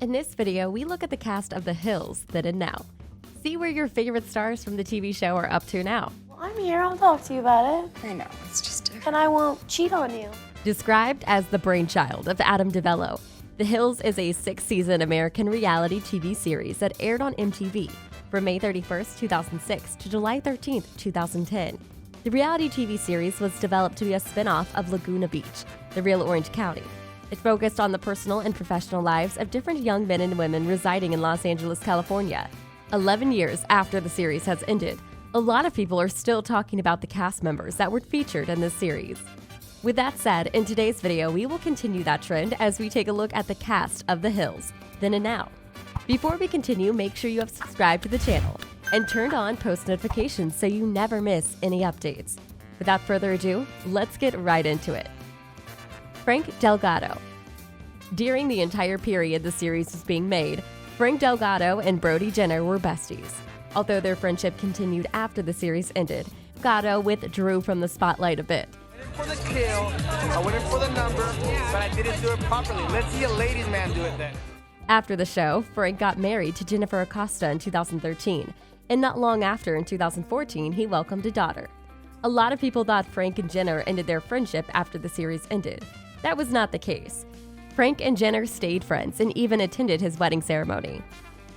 In this video, we look at the cast of The Hills then and now. See where your favorite stars from the TV show are up to now. Well, I'm here, I'll talk to you about it. I know, it's just different. And I won't cheat on you. Described as the brainchild of Adam DeVello, The Hills is a 6-season American reality TV series that aired on MTV from May 31st, 2006 to July 13th, 2010. The reality TV series was developed to be a spin-off of Laguna Beach, the real Orange County. It focused on the personal and professional lives of different young men and women residing in Los Angeles, California. 11 years after the series has ended, a lot of people are still talking about the cast members that were featured in this series. With that said, in today's video, we will continue that trend as we take a look at the cast of The Hills, then and now. Before we continue, make sure you have subscribed to the channel and turned on post notifications so you never miss any updates. Without further ado, let's get right into it. Frank Delgado. During the entire period the series was being made, Frank Delgado and Brody Jenner were besties. Although their friendship continued after the series ended, Delgado withdrew from the spotlight a bit. For the kill, I went in for the number, but I didn't do it properly. Let's see a ladies' man do it then. After the show, Frank got married to Jennifer Acosta in 2013, and not long after, in 2014, he welcomed a daughter. A lot of people thought Frank and Jenner ended their friendship after the series ended. That was not the case. Frank and Jenner stayed friends and even attended his wedding ceremony.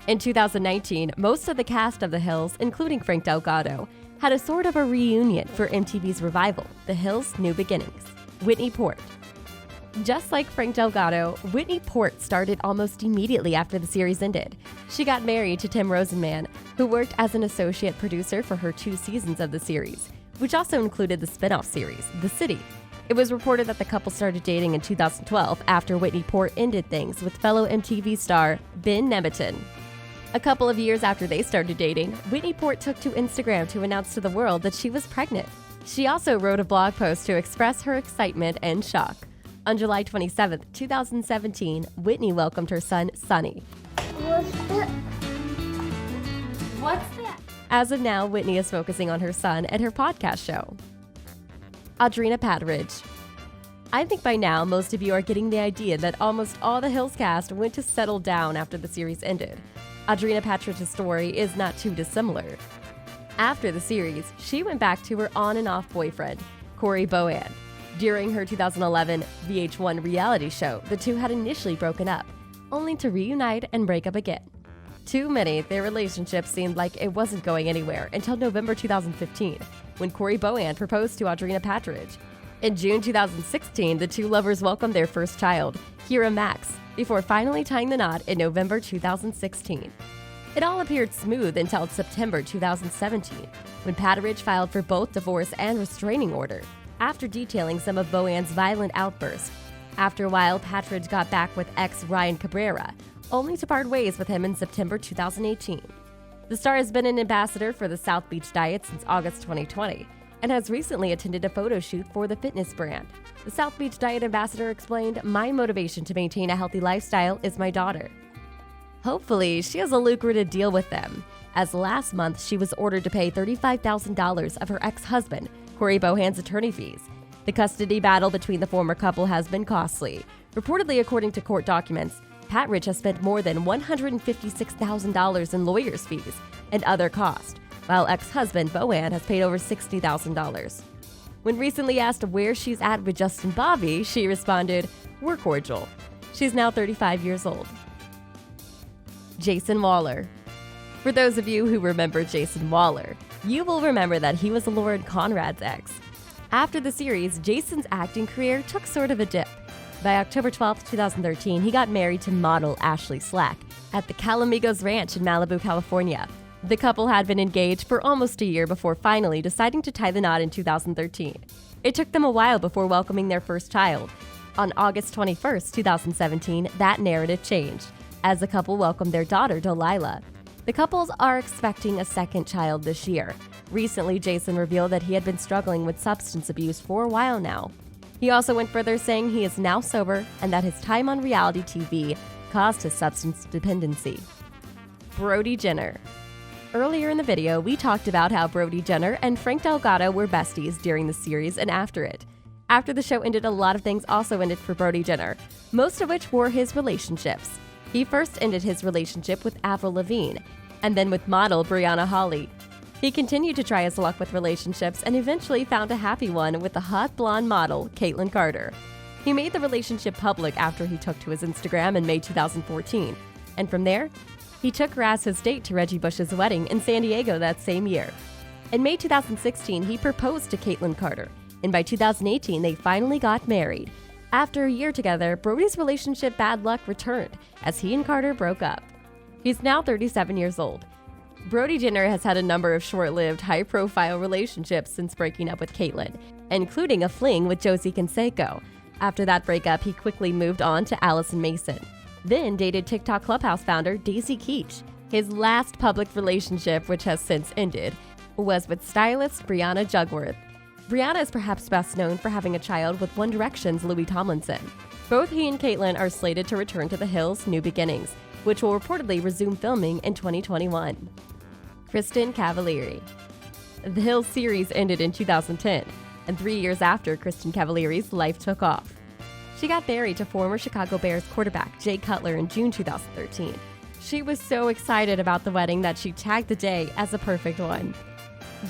In 2019, most of the cast of The Hills, including Frank Delgado, had a sort of a reunion for MTV's revival, The Hills' New Beginnings. Whitney Port. Just like Frank Delgado, Whitney Port started almost immediately after the series ended. She got married to Tim Rosenman, who worked as an associate producer for her 2 seasons of the series, which also included the spin-off series, The City. It was reported that the couple started dating in 2012 after Whitney Port ended things with fellow MTV star Ben Nemeton. A couple of years after they started dating, Whitney Port took to Instagram to announce to the world that she was pregnant. She also wrote a blog post to express her excitement and shock. On July 27, 2017, Whitney welcomed her son, Sonny. What's that? As of now, Whitney is focusing on her son and her podcast show. Audrina Patridge. I think by now, most of you are getting the idea that almost all the Hills cast went to settle down after the series ended. Audrina Patridge's story is not too dissimilar. After the series, she went back to her on and off boyfriend, Corey Bohan. During her 2011 VH1 reality show, the two had initially broken up, only to reunite and break up again. To many, their relationship seemed like it wasn't going anywhere until November 2015, when Corey Bohan proposed to Audrina Patridge. In June 2016, the two lovers welcomed their first child, Kira Max, before finally tying the knot in November 2016. It all appeared smooth until September 2017, when Patridge filed for both divorce and restraining order, after detailing some of Bohan's violent outbursts. After a while, Patridge got back with ex Ryan Cabrera, only to part ways with him in September 2018. The star has been an ambassador for the South Beach Diet since August 2020 and has recently attended a photo shoot for the fitness brand. The South Beach Diet ambassador explained, "My motivation to maintain a healthy lifestyle is my daughter." Hopefully, she has a lucrative deal with them, as last month she was ordered to pay $35,000 of her ex-husband, Corey Bohan's attorney fees. The custody battle between the former couple has been costly. Reportedly, according to court documents, Patridge has spent more than $156,000 in lawyers' fees and other costs, while ex-husband Bohan has paid over $60,000. When recently asked where she's at with Justin Bobby, she responded, "We're cordial." She's now 35 years old. Jason Waller. For those of you who remember Jason Waller, you will remember that he was Lauren Conrad's ex. After the series, Jason's acting career took sort of a dip. By October 12, 2013, he got married to model Ashley Slack at the Calamigos Ranch in Malibu, California. The couple had been engaged for almost a year before finally deciding to tie the knot in 2013. It took them a while before welcoming their first child. On August 21, 2017, that narrative changed, as the couple welcomed their daughter, Delilah. The couples are expecting a second child this year. Recently, Jason revealed that he had been struggling with substance abuse for a while now. He also went further, saying he is now sober and that his time on reality TV caused his substance dependency. Brody Jenner. Earlier in the video, we talked about how Brody Jenner and Frank Delgado were besties during the series and after it. After the show ended, a lot of things also ended for Brody Jenner, most of which were his relationships. He first ended his relationship with Avril Lavigne, and then with model Brianna Hawley. He continued to try his luck with relationships and eventually found a happy one with the hot blonde model Caitlyn Carter. He made the relationship public after he took to his Instagram in May 2014, and from there, he took her as his date to Reggie Bush's wedding in San Diego that same year. In May 2016, he proposed to Caitlyn Carter, and by 2018, they finally got married. After a year together, Brody's relationship bad luck returned as he and Carter broke up. He's now 37 years old. Brody Jenner has had a number of short-lived, high-profile relationships since breaking up with Caitlyn, including a fling with Josie Canseco. After that breakup, he quickly moved on to Allison Mason, then dated TikTok Clubhouse founder Daisy Keech. His last public relationship, which has since ended, was with stylist Brianna Jugworth. Brianna is perhaps best known for having a child with One Direction's Louis Tomlinson. Both he and Caitlyn are slated to return to The Hills' New Beginnings, which will reportedly resume filming in 2021. Kristin Cavallari. The Hills series ended in 2010, and 3 years after Kristin Cavallari's life took off. She got married to former Chicago Bears quarterback Jay Cutler in June 2013. She was so excited about the wedding that she tagged the day as a perfect one.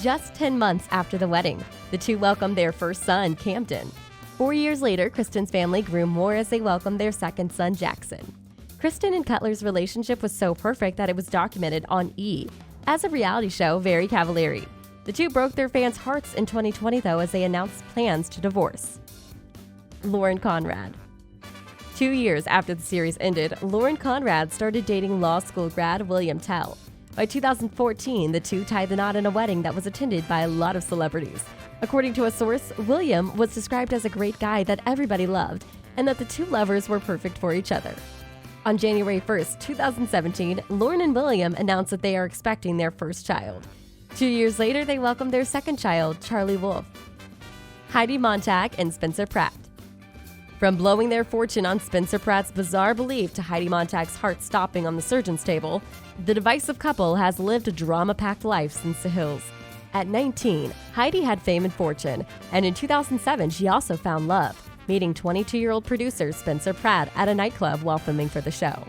Just 10 months after the wedding, the two welcomed their first son, Camden. 4 years later, Kristin's family grew more as they welcomed their second son, Jackson. Kristin and Cutler's relationship was so perfect that it was documented on E! As a reality show, Very Cavallari. The two broke their fans' hearts in 2020, though, as they announced plans to divorce. Lauren Conrad. 2 years after the series ended, Lauren Conrad started dating law school grad William Tell. By 2014, the two tied the knot in a wedding that was attended by a lot of celebrities. According to a source, William was described as a great guy that everybody loved, and that the two lovers were perfect for each other. On January 1st, 2017, Lauren and William announced that they are expecting their first child. 2 years later, they welcomed their second child, Charlie Wolf. Heidi Montag and Spencer Pratt. From blowing their fortune on Spencer Pratt's bizarre belief to Heidi Montag's heart stopping on the surgeon's table, the divisive couple has lived a drama-packed life since The Hills. At 19, Heidi had fame and fortune, and in 2007 she also found love, meeting 22-year-old producer Spencer Pratt at a nightclub while filming for the show.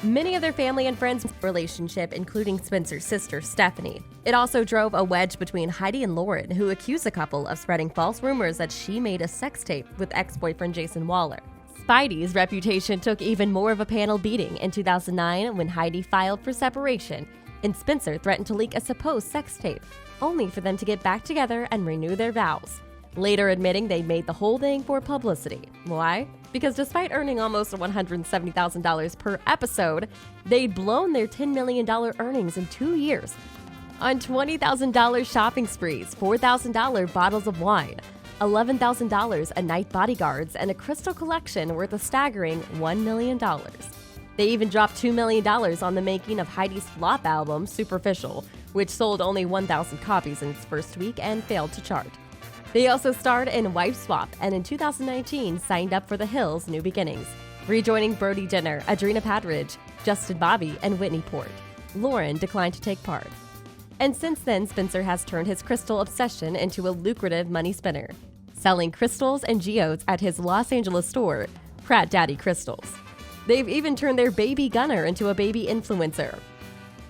Many of their family and friends' relationship, including Spencer's sister, Stephanie. It also drove a wedge between Heidi and Lauren, who accused the couple of spreading false rumors that she made a sex tape with ex-boyfriend Jason Waller. Spidey's reputation took even more of a panel beating in 2009 when Heidi filed for separation, and Spencer threatened to leak a supposed sex tape, only for them to get back together and renew their vows, later admitting they made the whole thing for publicity. Why? Because despite earning almost $170,000 per episode, they'd blown their $10 million earnings in 2 years on $20,000 shopping sprees, $4,000 bottles of wine, $11,000 a night bodyguards, and a crystal collection worth a staggering $1 million. They even dropped $2 million on the making of Heidi's flop album, Superficial, which sold only 1,000 copies in its first week and failed to chart. They also starred in Wife Swap and in 2019 signed up for The Hills' New Beginnings, rejoining Brody Jenner, Audrina Patridge, Justin Bobby, and Whitney Port. Lauren declined to take part. And since then, Spencer has turned his crystal obsession into a lucrative money spinner, selling crystals and geodes at his Los Angeles store, Pratt Daddy Crystals. They've even turned their baby Gunner into a baby influencer.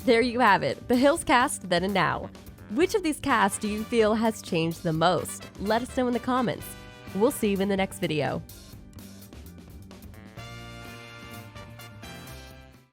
There you have it, The Hills cast then and now. Which of these casts do you feel has changed the most? Let us know in the comments. We'll see you in the next video.